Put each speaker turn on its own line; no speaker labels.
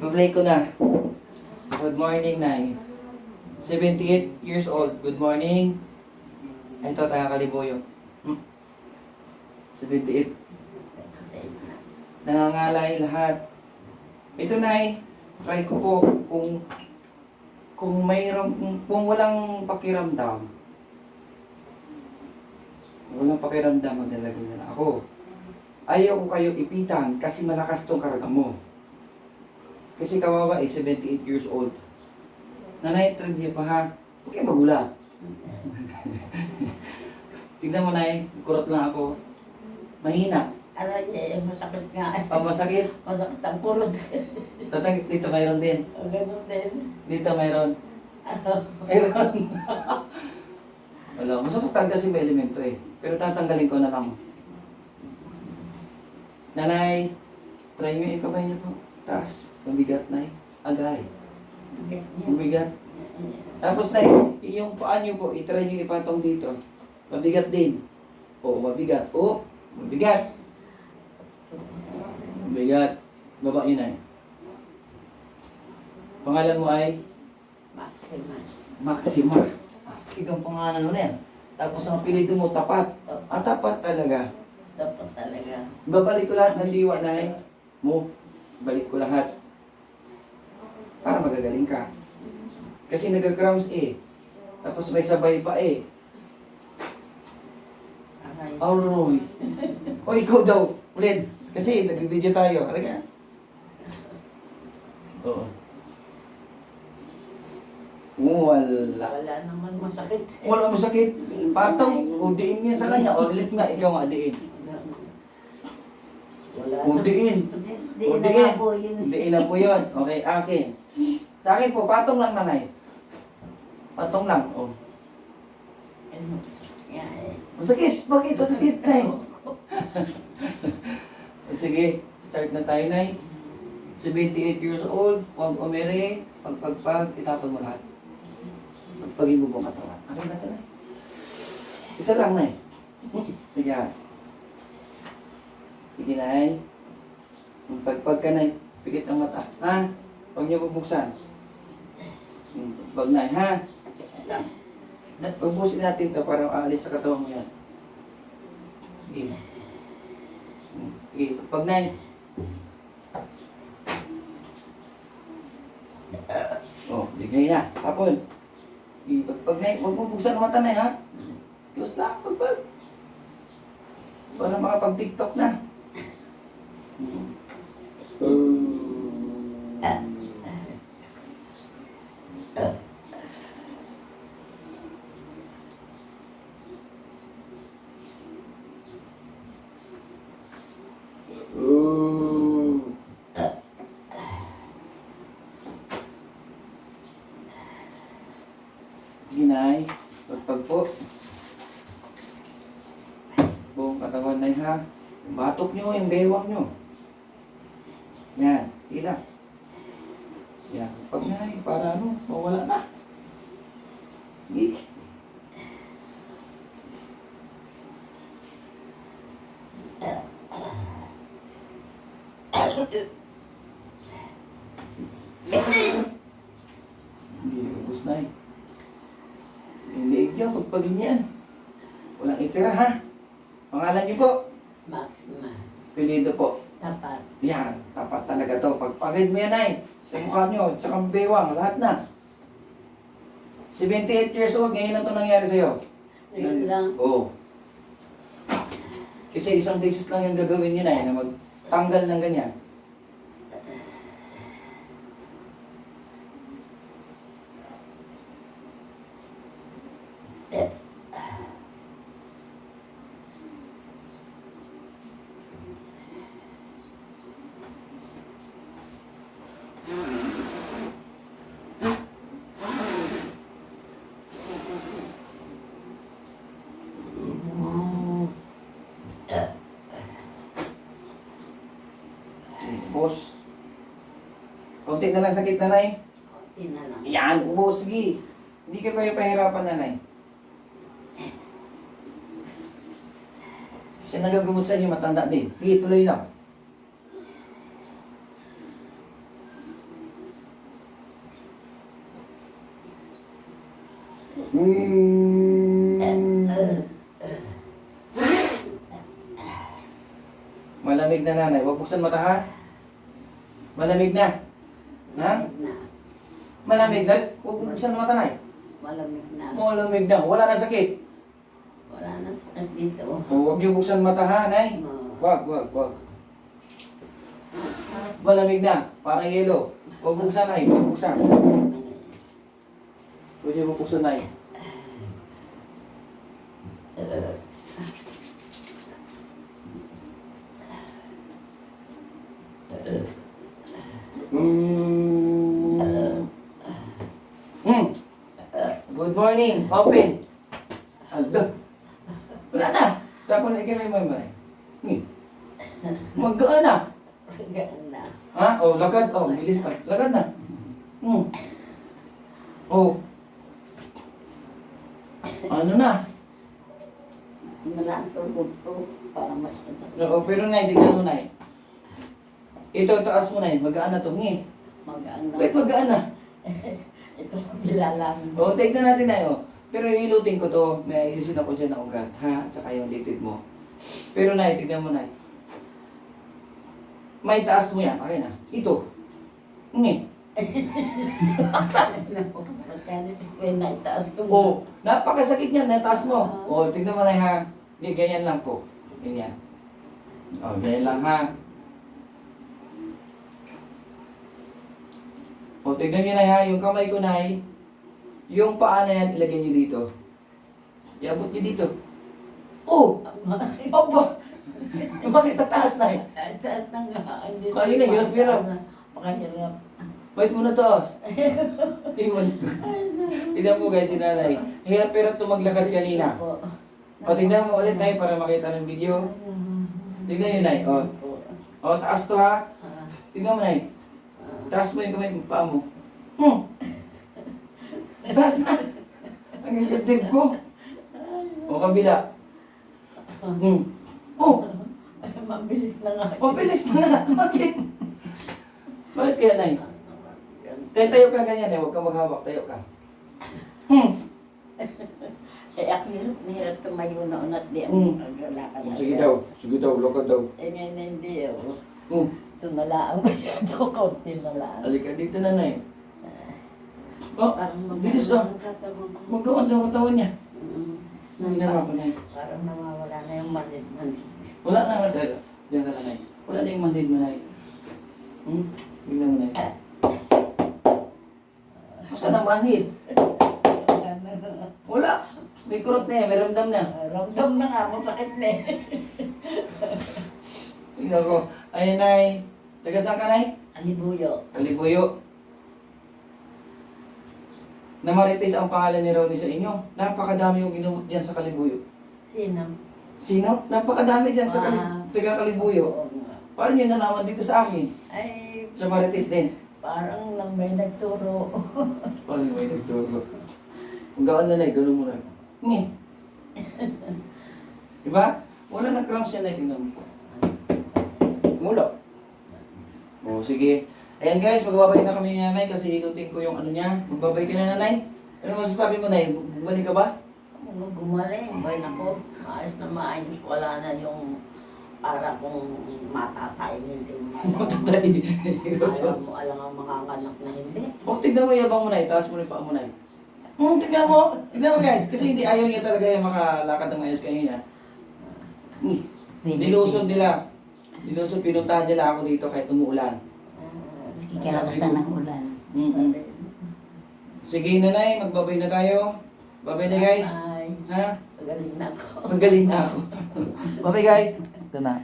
Pa-play ko na. Good morning, Nay. 78 years old. Good morning. Ay, ito, taga Kaliboyo. 78. Nangangalay lahat. Ito, Nay. Try ko po kung mayroon, kung walang pakiramdam. Walang pakiramdam, maglalagay na lang ako. Ayaw ko kayo ipitan kasi malakas tong karga mo. Kasi kawawa 78 years old. Nanay, trend niyo pa ha. Huwag kayo magulat. Tignan mo, Nay, kurot lang ako. Mahina.
Alay, masakit nga.
Masakit.
Masakit ang kurot.
Dito mayroon din.
O, ganun din.
Dito mayroon.
Ano?
Mayroon. Wala, masasaktan kasi may elemento eh. Pero tatanggalin ko na lang. Nanay, try nyo yung kamay niyo po. Taas. Mabigat, Nay. Agay. Mabigat. Tapos, Nay, yung paa niyo po, itry nyo ipatong dito. Mabigat din. Oo, mabigat. Oo, mabigat. Mabigat. Baba yun, Nay. Pangalan mo ay?
Maxima.
Maxima. Astig ang pangalan mo na yan. Tapos ang apelido mo, tapat. Tapat talaga.
Dapat talaga.
Babalik ko lahat ng diwa, Nay. Mo, balik ko lahat. Para magagaling ka. Kasi nag-cramps eh. Tapos may sabay pa eh.
Aray.
Aroy. O ikaw daw, ulit. Kasi nag-video tayo. Ano ka? Oo. Wala.
Wala naman masakit.
Wala mo sakit. Patong, udiin niya sa kanya. O ulit nga, ikaw nga, diin.
Wala
Udiin.
Di na nga po yun.
Diin na po yun. Okay, akin. Sa akin po, patong lang, Nanay. Patong lang. Oh.
Ano? Yan eh.
Masakit. Bakit? Masakit, Nay. Sige, start na tayo, Nay. 78 years old, huwag umere, pagpagpag, itapon mo lahat. Pagpagin mo buong katawan. Okay na ito, Nay. Isa lang, Nay. Sige. Sige, Nay. Pagpag ka, Nay. Pikit ang mata. Ha? Huwag niyo bubuksan. Pagpag, Nay, ha? Ubusin natin ito para aalis sa katawan mo yan. Sige. Sige, pagpag, Nay. Oh, bigay na. Tapon. Pagpag, Nay. Huwag mo buksan ang mata, Nay, ha? Close lang, pagpag. Para makapag-tiktok na. Ginay, pagpag po. Buong katawan, Nay, ha? Batok nyo, yung bewang nyo. Yan, tila. Yan, pag Nay, para ano, mawala na. Gig. Hindi, ubus, Nay. Yung liig nyo, pagpagin yan. Walang itira, ha? Pangalan niyo po?
Maxima.
Pilido po.
Tapat.
Yan, tapat talaga to. Pagpagid mo yan, Nay. Sa mukha nyo, tsaka bewang, lahat na. 78 years old, ngayon lang ito nangyari sa'yo.
Ngayon lang.
Oo. Kasi isang beses lang yung gagawin nyo, Nay, na magtanggal ng ganyan. Boss. Konti na lang sakit, Nanay.
Konti na lang.
Yan, ubos, sige. Hindi ka kayo pahirapan, Nanay. Siya nagagamot sa inyo, matanda din. Sige, tuloy lang. Malamig na nanay. Huwag buksan mata ha. Malamig na. Ha?
Na.
Malamig na. Huwag buksan mata nay.
Malamig na.
Malamig na. Wala na sakit.
Wala nang sakit dito.
Huwag niyo buksan mata ha, nay. Wag. Malamig na. Parang yelo. Huwag buksan nay. Huwag buksan. Huwag niyo buksan nay. Good morning. Open. Aldo. Wala na. Tapos na ikimay mo mo. Maggaan na.
Gaan na.
Ha? Oh, lakad. Oh, bilis ka. Lakad na. Oh. Ano na?
Maraming tugod ko para mas masakit.
Oh, pero nay, tignan mo nay. Ito, taas mo nay. Magaan na to.
Magaan na.
Wait, magaan na.
Ito bilalang.
Oh, tignan natin na yun. Pero hilutin ko to, may ayusin ako dyan na ugat, ha? At saka yung litid mo. Pero nay, tignan mo nay. May taas mo yan, okay na. Ito.
Naitaas ko.
Oh, napakasakit niyan, nataas mo. Oh, tignan mo nay ha. Hindi, ganyan lang po. Ganyan. Oh, ganyan lang ha. O, tignan nyo na ha, yung kamay ko na yung paa na yan, ilagay nyo dito. Iabot nyo dito. Oh! Aba! Bakit tataas na
Taas na nga.
Kanina, hirap-hirap.
Pakahirap.
Wait muna taas. Iwan. Tignan mo guys, si nanay. Hirap-hirap ito maglakad kanina. O, tignan mo ulit tayo para makita ng video. Tignan nyo nay. O, taas to ha. Tignan mo nay. Taas mo yung kamay mo, paa mo. Taas na. Ang gagdib ko. O, kabila. Oh,
Mabilis na nga.
mabilis na. Bakit? Bakit kaya, nay? Kaya tayo ka ganyan eh, huwag kang maghawak. Tayo ka.
Eh, ako nahirap tumayo na unat di
Mm.
ang maglalakad.
Sige daw, lakad daw.
Eh, ngayon hindi ako.
Oh,
Tumalaan masyado, kaunti na lang.
halika dito na, nay. Oh,
Parang
bilis
magkakaroon
daw.
ng katawan ko.
Magkaon daw ang katawan niya.
Mm.
Ginawa ko, nay.
Parang nawawala na yung manid-manid.
Wala na, nay. Diyan ka na, nay. Wala na yung manhid mo, nay. Tingnan mo, nay. Saan ang manhid? Wala. May kurot na yan, may ramdam na.
Ramdam na nga, masakit na eh.
Tingnan ko. Ayun, nay. Taga saan ka, nay?
Alibuyo.
Kalibuyo. Namarites ang pangalan ni Ronnie sa inyo. Napakadami yung ginamot dyan sa Kalibuyo.
Sino?
Sino? Napakadami dyan sa taga Kalibuyo.
Oo nga.
Paano nyo nalaman dito sa akin?
Ay,
Sa Marites din.
parang lang may nagturo.
Paano may nagturo? Kung gawin na na, gano'n mo na. Diba? Wala na cramps yan na, tingnan mo po. Mula. O, sige. Ayan guys, magbabay na kami ni nanay kasi inutin ko yung ano niya. Magbabay ka na nanay. Ano masasabi mo nay? Bumalik ka ba?
Gumaling, bay nako. Maayos na maayos. Wala na yung para kung matatay, hindi mo.
Matatay.
Alam ang mga anak na hindi.
O, tignan mo yabang mo nay. Taas mo rin paa mo nay. Tignan mo. Tignan mo guys. Kasi hindi ayaw niya talaga yung makalakad ng mayos kanina. Nilusog nila. Nilusog, pinuntahan nila ako dito kahit umuulan.
Kikalabasan ng ulan.
Sige nanay, magbabay na tayo. Babay na guys.
Ay,
Ha?
magaling na ako.
Magaling na ako. Babay guys. Ito na.